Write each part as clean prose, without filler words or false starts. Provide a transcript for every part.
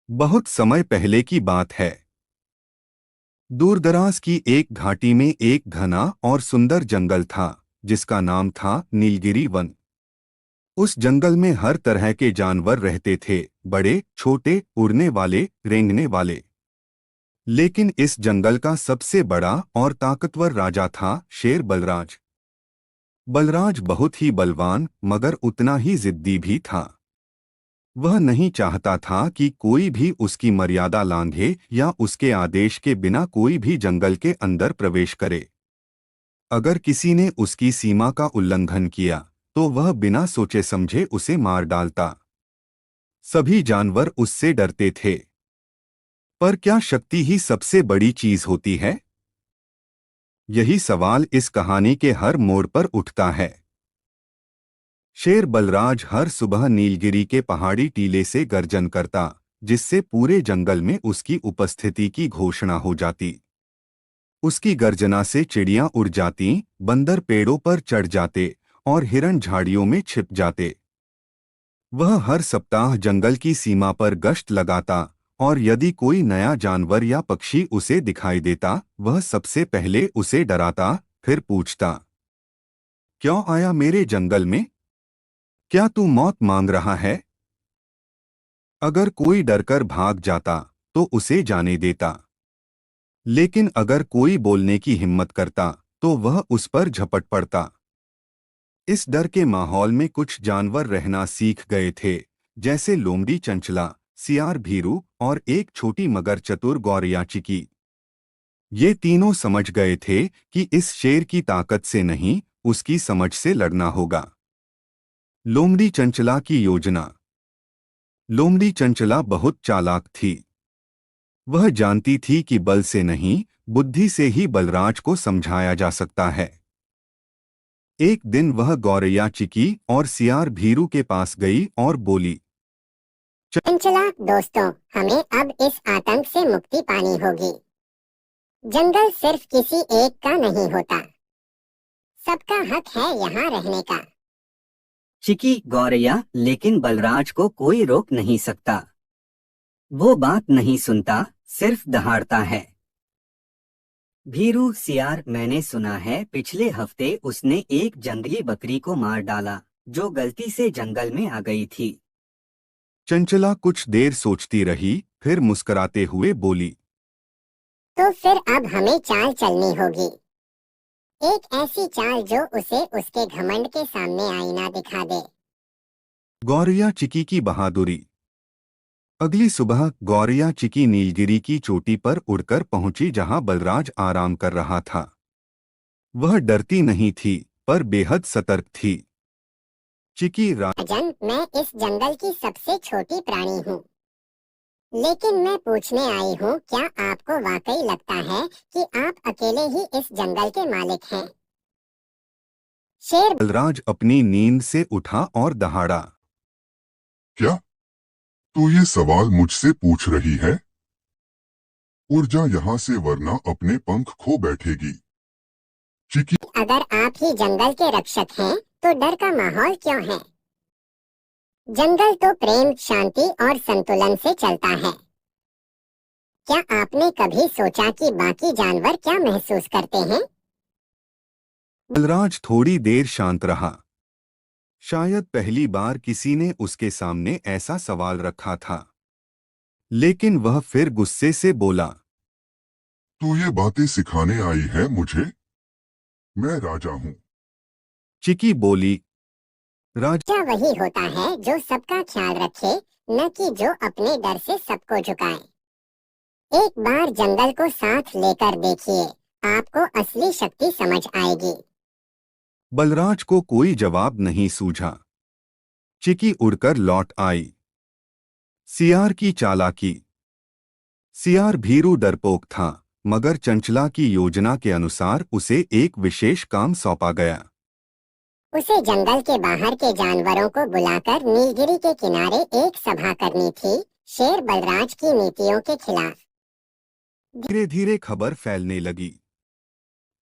बहुत समय पहले की बात है। दूरदराज की एक घाटी में एक घना और सुंदर जंगल था, जिसका नाम था नीलगिरी वन। उस जंगल में हर तरह के जानवर रहते थे, बड़े छोटे, उड़ने वाले, रेंगने वाले। लेकिन इस जंगल का सबसे बड़ा और ताकतवर राजा था शेर बलराज। बलराज बहुत ही बलवान मगर उतना ही जिद्दी भी था। वह नहीं चाहता था कि कोई भी उसकी मर्यादा लांघे या उसके आदेश के बिना कोई भी जंगल के अंदर प्रवेश करे। अगर किसी ने उसकी सीमा का उल्लंघन किया तो वह बिना सोचे समझे उसे मार डालता। सभी जानवर उससे डरते थे। पर क्या शक्ति ही सबसे बड़ी चीज होती है? यही सवाल इस कहानी के हर मोड़ पर उठता है। शेर बलराज हर सुबह नीलगिरी के पहाड़ी टीले से गर्जन करता, जिससे पूरे जंगल में उसकी उपस्थिति की घोषणा हो जाती। उसकी गर्जना से चिड़ियां उड़ जाती, बंदर पेड़ों पर चढ़ जाते और हिरण झाड़ियों में छिप जाते। वह हर सप्ताह जंगल की सीमा पर गश्त लगाता और यदि कोई नया जानवर या पक्षी उसे दिखाई देता, वह सबसे पहले उसे डराता, फिर पूछता, क्यों आया मेरे जंगल में? क्या तू मौत मांग रहा है? अगर कोई डरकर भाग जाता तो उसे जाने देता, लेकिन अगर कोई बोलने की हिम्मत करता तो वह उस पर झपट पड़ता। इस डर के माहौल में कुछ जानवर रहना सीख गए थे, जैसे लोमड़ी चंचला, सियार भीरू और एक छोटी मगर चतुर गौरैया चिकी। ये तीनों समझ गए थे कि इस शेर की ताकत से नहीं, उसकी समझ से लड़ना होगा। लोमड़ी चंचला की योजना। लोमड़ी चंचला बहुत चालाक थी। वह जानती थी कि बल से नहीं, बुद्धि से ही बलराज को समझाया जा सकता है। एक दिन वह गौरैया चिकी और सियार भीरू के पास गई और बोली, चंचला दोस्तों, हमें अब इस आतंक से मुक्ति पानी होगी। जंगल सिर्फ किसी एक का नहीं होता, सबका हक है यहाँ रहने का। चिकी गौरैया, लेकिन बलराज को कोई रोक नहीं सकता। वो बात नहीं सुनता, सिर्फ दहाड़ता है। भीरू सियार, मैंने सुना है पिछले हफ्ते उसने एक जंगली बकरी को मार डाला, जो गलती से जंगल में आ गई थी। चंचला कुछ देर सोचती रही, फिर मुस्कुराते हुए बोली, तो फिर अब हमें चाल चलनी होगी, एक ऐसी चाल जो उसे उसके घमंड के सामने आईना दिखा दे। गौरैया चिकी की बहादुरी। अगली सुबह गौरैया चिकी नीलगिरी की चोटी पर उड़कर पहुंची जहां बलराज आराम कर रहा था। वह डरती नहीं थी, पर बेहद सतर्क थी। चिकी राजन, मैं इस जंगल की सबसे छोटी प्राणी हूँ, लेकिन मैं पूछने आई हूँ, क्या आपको वाकई लगता है कि आप अकेले ही इस जंगल के मालिक हैं? शेर बलराज अपनी नींद से उठा और दहाड़ा, क्या तू ये सवाल मुझसे पूछ रही है? उड़ जा यहाँ से वरना अपने पंख खो बैठेगी। चिकी अगर आप ही जंगल के रक्षक हैं, तो डर का माहौल क्यों है? जंगल तो प्रेम, शांति और संतुलन से चलता है। क्या आपने कभी सोचा कि बाकी जानवर क्या महसूस करते हैं? बलराज थोड़ी देर शांत रहा। शायद पहली बार किसी ने उसके सामने ऐसा सवाल रखा था। लेकिन वह फिर गुस्से से बोला, तू ये बातें सिखाने आई है मुझे? मैं राजा हूँ। चिकी बोली, राजा क्या वही होता है जो सबका ख्याल रखे, न कि जो अपने डर से सबको झुकाए। एक बार जंगल को साथ लेकर देखिए, आपको असली शक्ति समझ आएगी। बलराज को कोई जवाब नहीं सूझा। चिकी उड़कर लौट आई। सियार की चालाकी। सियार भीरू डरपोक था, मगर चंचला की योजना के अनुसार उसे एक विशेष काम सौंपा गया। उसे जंगल के बाहर के जानवरों को बुलाकर नीलगिरी के किनारे एक सभा करनी थी, शेर बलराज की नीतियों के खिलाफ। धीरे धीरे खबर फैलने लगी।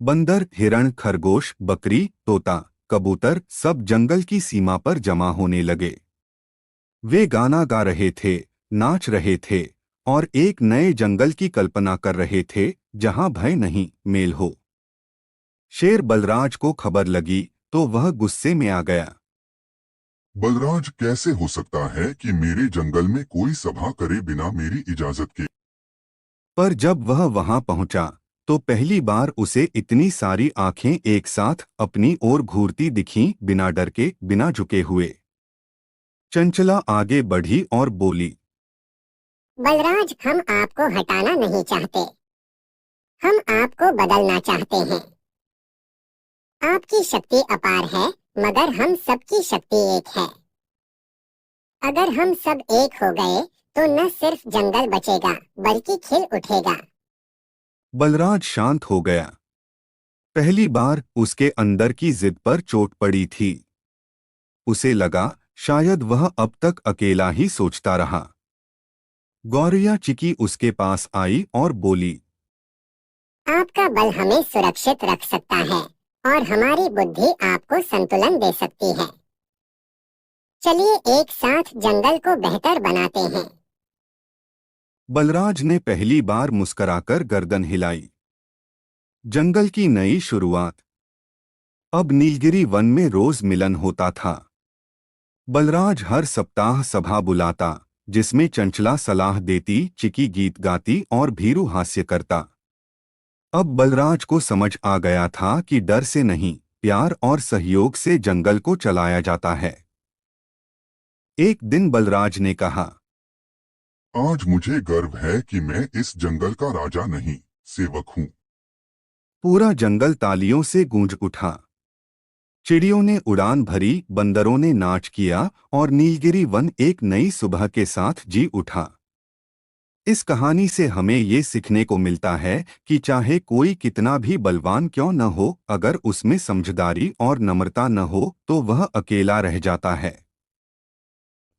बंदर, हिरण, खरगोश, बकरी, तोता, कबूतर सब जंगल की सीमा पर जमा होने लगे। वे गाना गा रहे थे, नाच रहे थे और एक नए जंगल की कल्पना कर रहे थे जहां भय नहीं, मेल हो। शेर बलराज को खबर लगी तो वह गुस्से में आ गया। बलराज, कैसे हो सकता है कि मेरे जंगल में कोई सभा करे बिना मेरी इजाजत के? पर जब वह वहां पहुंचा तो पहली बार उसे इतनी सारी आंखें एक साथ अपनी ओर घूरती दिखीं, बिना डर के, बिना झुके हुए। चंचला आगे बढ़ी और बोली, बलराज, हम आपको हटाना नहीं चाहते, हम आपको बदलना चाहते हैं। आपकी शक्ति अपार है, मगर हम सबकी शक्ति एक है। अगर हम सब एक हो गए तो न सिर्फ जंगल बचेगा बल्कि खिल उठेगा। बलराज शांत हो गया। पहली बार उसके अंदर की जिद पर चोट पड़ी थी। उसे लगा शायद वह अब तक अकेला ही सोचता रहा। गौरैया चिकी उसके पास आई और बोली, आपका बल हमें सुरक्षित रख सकता है और हमारी बुद्धि आपको संतुलन दे सकती है। चलिए एक साथ जंगल को बेहतर बनाते हैं। बलराज ने पहली बार मुस्कुराकर गर्दन हिलाई। जंगल की नई शुरुआत। अब नीलगिरी वन में रोज मिलन होता था। बलराज हर सप्ताह सभा बुलाता, जिसमें चंचला सलाह देती, चिकी गीत गाती और भीरू हास्य करता। अब बलराज को समझ आ गया था कि डर से नहीं, प्यार और सहयोग से जंगल को चलाया जाता है। एक दिन बलराज ने कहा, आज मुझे गर्व है कि मैं इस जंगल का राजा नहीं, सेवक हूँ। पूरा जंगल तालियों से गूंज उठा। चिड़ियों ने उड़ान भरी, बंदरों ने नाच किया और नीलगिरी वन एक नई सुबह के साथ जी उठा। इस कहानी से हमें ये सीखने को मिलता है कि चाहे कोई कितना भी बलवान क्यों न हो, अगर उसमें समझदारी और नम्रता न हो तो वह अकेला रह जाता है।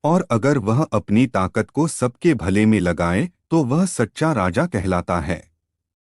और अगर वह अपनी ताकत को सबके भले में लगाए तो वह सच्चा राजा कहलाता है।